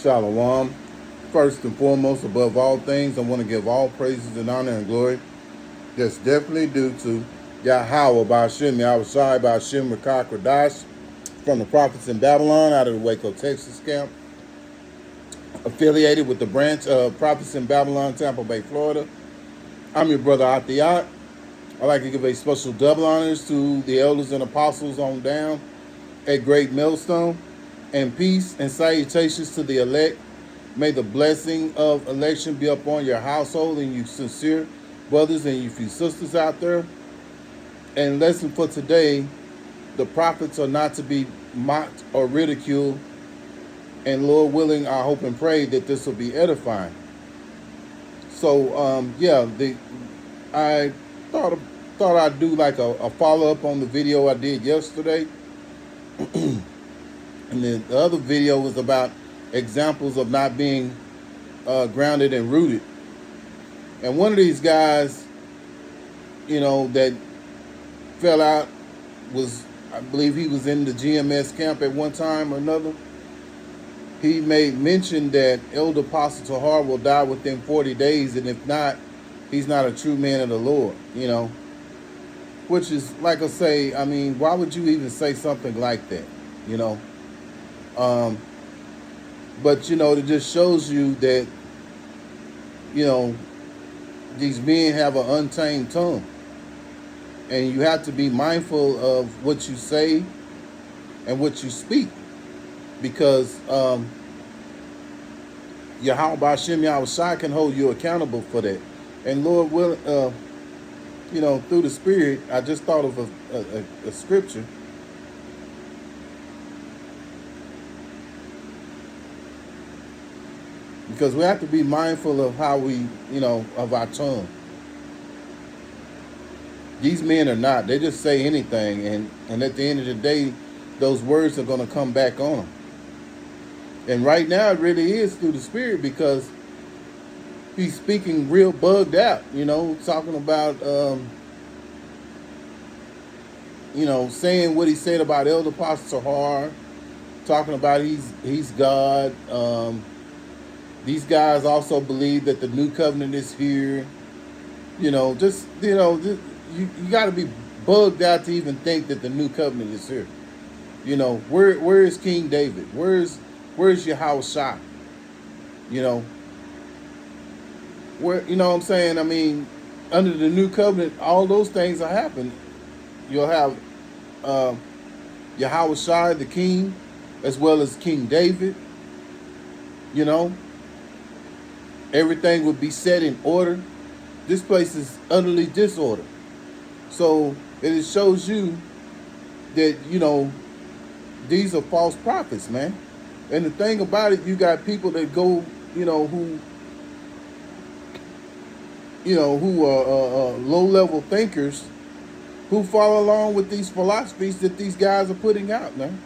Shalom. First and foremost, above all things, I want to give all praises and honor and glory that's definitely due to Yahweh Ba'ashem, Yahushai Ba'ashem Rakah Kodash from the prophets in Babylon out of the Waco, Texas camp, affiliated with the branch of prophets in Babylon, Tampa Bay, Florida. I'm your brother Atiyat. I'd like to give a special double honors to the elders and apostles on down at Great Millstone, and peace and salutations to the elect. May the blessing of election be upon your household and you sincere brothers and you few sisters out there. And lesson for today, the prophets are not to be mocked or ridiculed. And Lord willing, I hope and pray that this will be edifying. So I thought I'd do like a follow up on the video I did yesterday. And then the other video was about examples of not being grounded and rooted. And one of these guys, that fell out was, I believe he was in the GMS camp at one time or another. He made mention that Elder Apostle Tahar will die within 40 days, and if not, he's not a true man of the Lord, Which is, like I say, I mean, why would you even say something like that, But, it just shows you that, these men have an untamed tongue. And you have to be mindful of what you say and what you speak. Because Yahweh Ba'ashem Yahushai can hold you accountable for that. And Lord will, through the Spirit, I just thought of a scripture. Because we have to be mindful of how we, of our tongue. These men are not. They just say anything. And at the end of the day, those words are going to come back on them. And right now, it really is through the Spirit, because he's speaking real bugged out, talking about, saying what he said about Elder Apostle Tahar, talking about he's God. These guys also believe that the new covenant is here. You got to be bugged out to even think that the new covenant is here. Where is King David? Where's Yahushua? Where, what I'm saying? I mean, under the new covenant, all those things are happening. You'll have Yahushua, the king, as well as King David. Everything would be set in order. This place is utterly disordered. So it shows you that, these are false prophets, man. And the thing about it, you got people that go, who are low-level thinkers who follow along with these philosophies that these guys are putting out, man.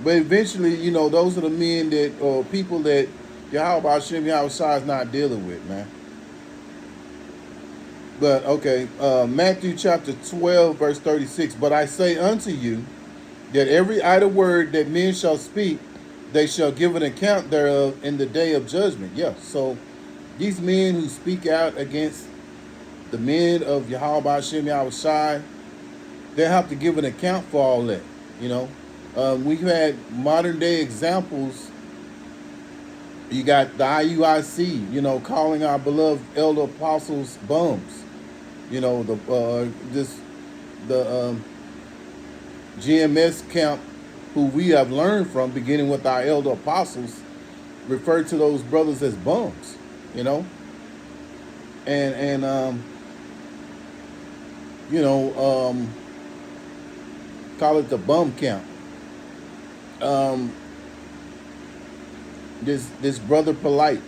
But eventually, those are the men that, or people that Yahweh Ba'ashem Yahushai is not dealing with, man. But, okay, Matthew chapter 12, verse 36. But I say unto you that every idle word that men shall speak, they shall give an account thereof in the day of judgment. Yeah, so these men who speak out against the men of Yahweh Ba'ashem Yahushai, they have to give an account for all that, We've had modern day examples. You got the IUIC, calling our beloved elder apostles bums. The GMS camp, who we have learned from, beginning with our elder apostles, refer to those brothers as bums, call it the bum camp. This brother Polite,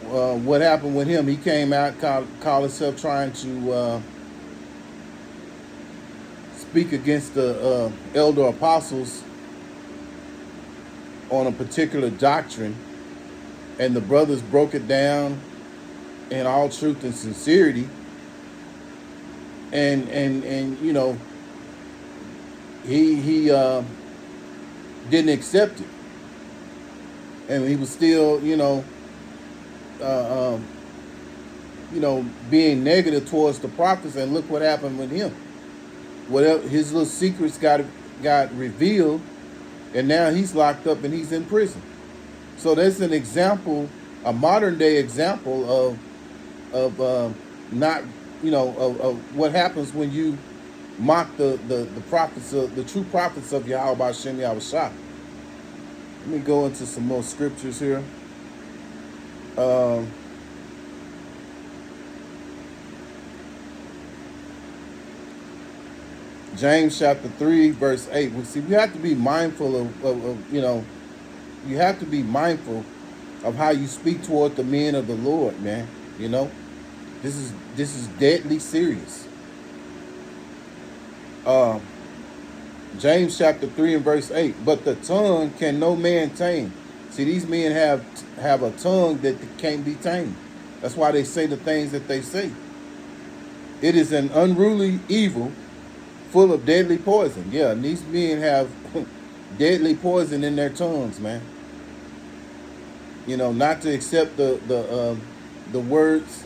what happened with him? He came out, called himself trying to speak against the elder apostles on a particular doctrine, and the brothers broke it down in all truth and sincerity, and he didn't accept it. and he was still, uh, being negative towards the prophets. And look what happened with him. Whatever his little secrets got revealed, and now he's locked up and he's in prison. So that's an example, a modern day example of not, of what happens when you mock the prophets of the true prophets of Yahweh Hashem Yahushua. Let me go into some more scriptures here. James chapter 3, verse 8. We see we have to be mindful of you have to be mindful of how you speak toward the men of the Lord, man. This is deadly serious. James chapter 3 and verse 8. But the tongue can no man tame. See, these men have a tongue that can't be tamed. That's why they say the things that they say. It is an unruly evil full of deadly poison. Yeah, and these men have deadly poison in their tongues, man. Not to accept the words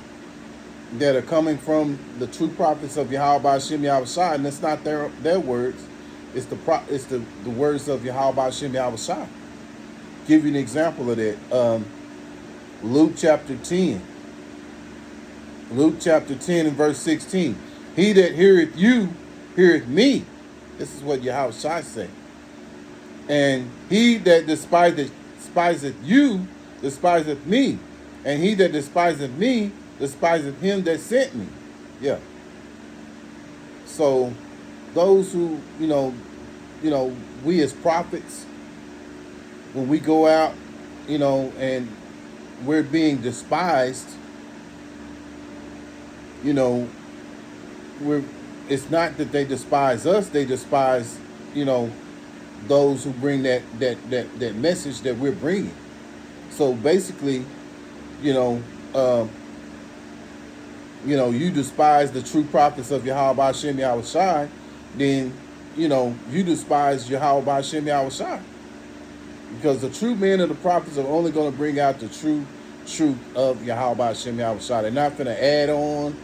that are coming from the true prophets of Yahweh Hashem Yahushua, and it's not their words. It's the words of Yahweh Hashem Yahushua. Give you an example of that. Luke chapter 10. Luke chapter 10 and verse 16. He that heareth you heareth me. This is what Yahushua said. And he that despiseth you despiseth me. And he that despiseth me despiseth him that sent me. Yeah. So those who, we as prophets, when we go out, and we're being despised, it's not that they despise us, they despise, those who bring that message that we're bringing. So basically, you despise the true prophets of Yahweh Hashem Yahushua, then, you despise Yahweh Hashem Yahushua. Because the true men of the prophets are only going to bring out the truth of Yahweh Hashem Yahushua. They're not going to add on,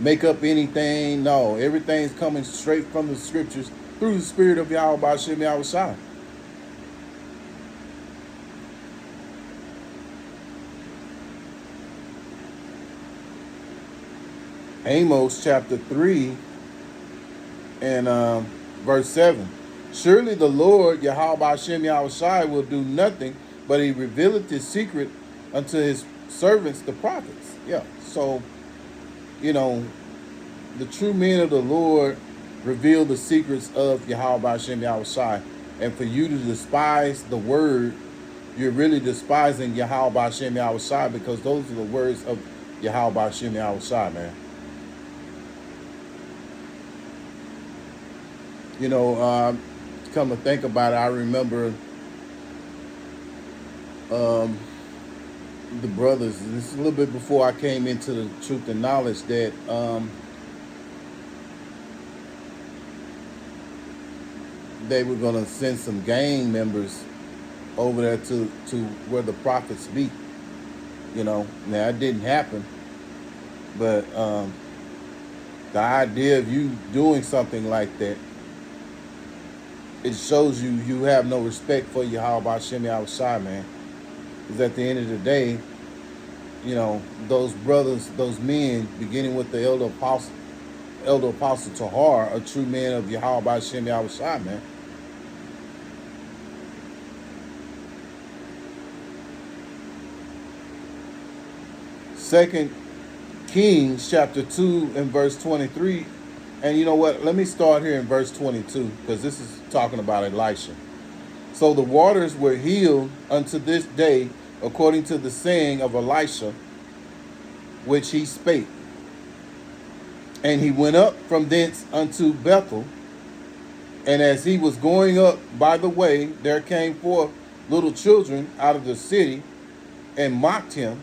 make up anything. No, everything's coming straight from the scriptures through the spirit of Yahweh Hashem Yahushua. Amos chapter 3 and verse 7. Surely the Lord Yahweh Hashem Yahushua will do nothing, but he revealeth his secret unto his servants, the prophets. Yeah. So, the true men of the Lord reveal the secrets of Yahweh Hashem Yahushua. And for you to despise the word, you're really despising Yahweh Hashem Yahushua, because those are the words of Yahweh Hashem Yahushua, man. Come to think about it, I remember the brothers, this is a little bit before I came into the truth and knowledge, that they were going to send some gang members over there to where the prophets be. Now it didn't happen, but the idea of you doing something like that, it shows you have no respect for Yahweh Hashem Yahushua, man. Because at the end of the day, those brothers, those men, beginning with the elder apostle Tahar, are true men of Yahweh Hashem Yahushua, man. Second Kings chapter 2 and verse 23. And you know what? Let me start here in verse 22, because this is talking about Elisha. So the waters were healed unto this day, according to the saying of Elisha, which he spake. And he went up from thence unto Bethel. And as he was going up by the way, there came forth little children out of the city and mocked him.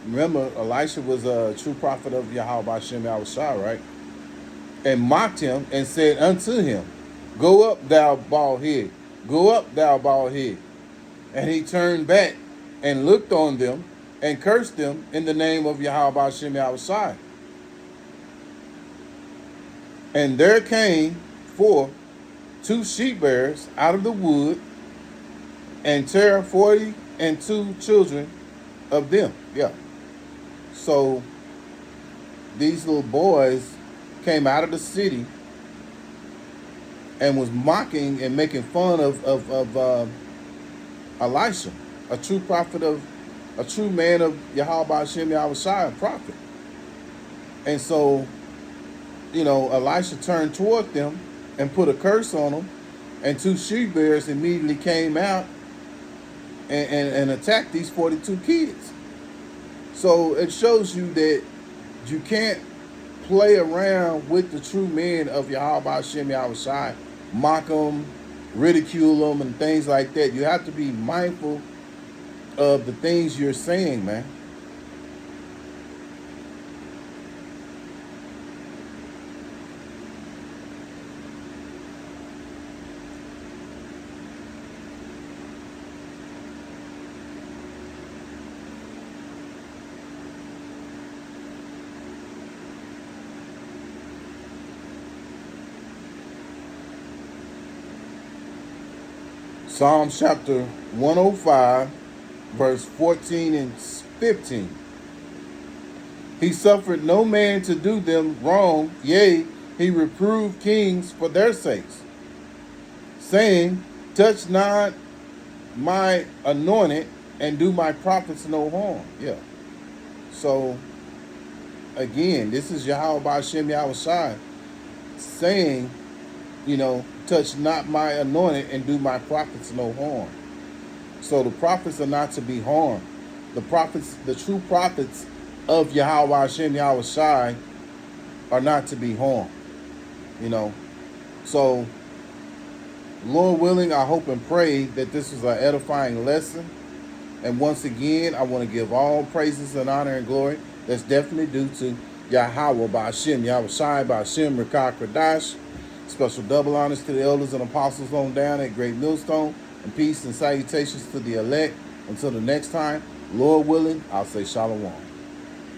Remember, Elisha was a true prophet of Yahweh Hashem Yahushua, right? And mocked him and said unto him, Go up, thou bald head. Go up, thou bald head. And he turned back and looked on them and cursed them in the name of Yahweh Hashem Yahushai. And there came forth 2 sheep bearers out of the wood, and tear 42 children of them. Yeah. So these little boys came out of the city and was mocking and making fun of Elisha, a true man of Yahweh Hashem Yahushai, a prophet. And so, Elisha turned toward them and put a curse on them, and 2 sheep bearers immediately came out and attacked these 42 kids. So it shows you that you can't play around with the true men of Yahweh Hashem Yahushai, mock them, ridicule them, and things like that. You have to be mindful of the things you're saying, man. Psalm chapter 105, verse 14 and 15. He suffered no man to do them wrong, yea, he reproved kings for their sakes, saying, touch not my anointed, and do my prophets no harm. Yeah. So, again, this is Yahweh Hashem Yahushai saying, touch not my anointed and do my prophets no harm. So the prophets are not to be harmed. The true prophets of Yahweh Hashem Yahushai are not to be harmed. So Lord willing, I hope and pray that this was an edifying lesson. And once again, I want to give all praises and honor and glory that's definitely due to Yahweh by Hashem Yahushai by Hashem Rekah Kradash. Special double honors to the elders and apostles on down at Great Millstone, and peace and salutations to the elect. Until the next time, Lord willing, I'll say shalom.